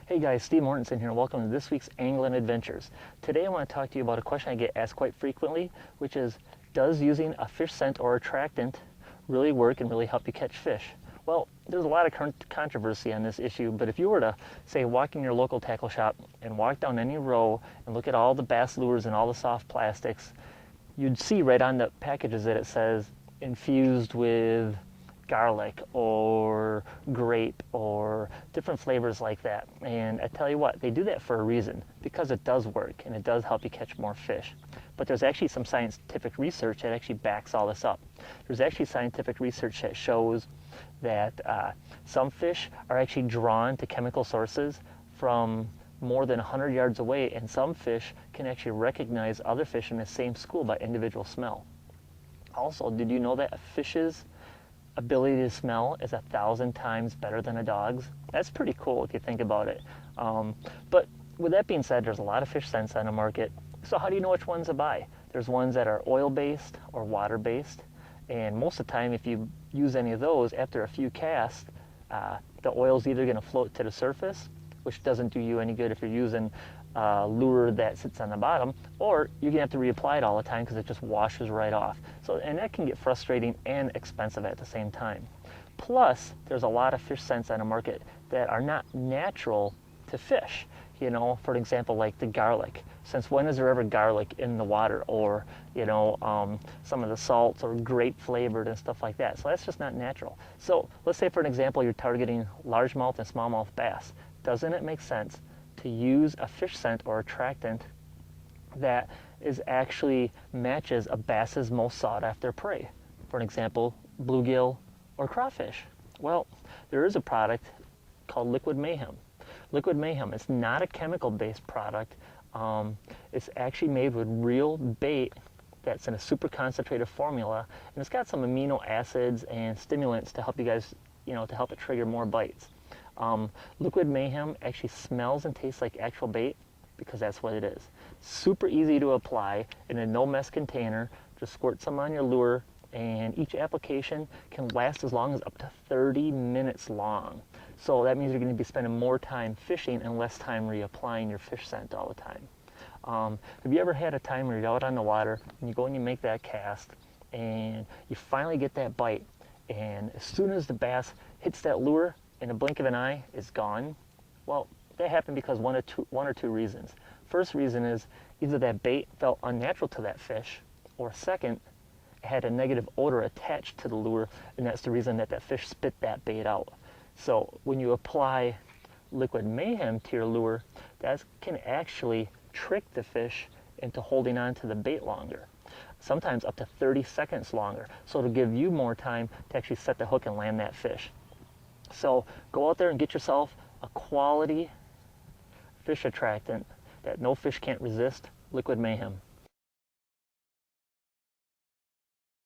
Hey guys, Steve Mortenson here. Welcome to this week's Anglin Adventures. Today I want to talk to you about a question I get asked quite frequently, which is, does using a fish scent or attractant really work and really help you catch fish? Well, there's a lot of controversy on this issue, but if you were to, say, walk in your local tackle shop and walk down any row and look at all the bass lures and all the soft plastics, you'd see right on the packages that it says infused with garlic or grape or different flavors like that. And I tell you what, they do that for a reason, because it does work and it does help you catch more fish. But there's actually some scientific research that actually backs all this up. There's actually scientific research that shows that some fish are actually drawn to chemical sources from more than 100 yards away, and some fish can actually recognize other fish in the same school by individual smell. Also, did you know that a fish's ability to smell is 1,000 times better than a dog's? That's pretty cool if you think about it. But with that being said, there's a lot of fish scents on the market. So how do you know which ones to buy? There's ones that are oil-based or water-based, and most of the time if you use any of those, after a few casts, the oil's either going to float to the surface, which doesn't do you any good if you're using lure that sits on the bottom, or you're gonna have to reapply it all the time because it just washes right off. So, and that can get frustrating and expensive at the same time. Plus, there's a lot of fish scents on the market that are not natural to fish. You know, for example, like the garlic. Since when is there ever garlic in the water? Or, you know, some of the salts or grape flavored and stuff like that. So that's just not natural. So let's say, for an example, you're targeting largemouth and smallmouth bass. Doesn't it make sense to use a fish scent or attractant that is actually matches a bass's most sought after prey? For an example, bluegill or crawfish. Well, there is a product called Liquid Mayhem. Liquid Mayhem, it's not a chemical based product. It's actually made with real bait that's in a super concentrated formula, and it's got some amino acids and stimulants to help you guys, you know, to help it trigger more bites. Liquid Mayhem actually smells and tastes like actual bait because that's what it is. Super easy to apply in a no mess container. Just squirt some on your lure, and each application can last as long as up to 30 minutes long. So that means you're going to be spending more time fishing and less time reapplying your fish scent all the time. Have you ever had a time where you're out on the water and you go and you make that cast and you finally get that bite, and as soon as the bass hits that lure, in a blink of an eye, it's gone? Well, that happened because one or two reasons. First reason is either that bait felt unnatural to that fish, or second, it had a negative odor attached to the lure, and that's the reason that that fish spit that bait out. So when you apply Liquid Mayhem to your lure, that can actually trick the fish into holding on to the bait longer, sometimes up to 30 seconds longer, so it'll give you more time to actually set the hook and land that fish. So go out there and get yourself a quality fish attractant that no fish can't resist, Liquid Mayhem.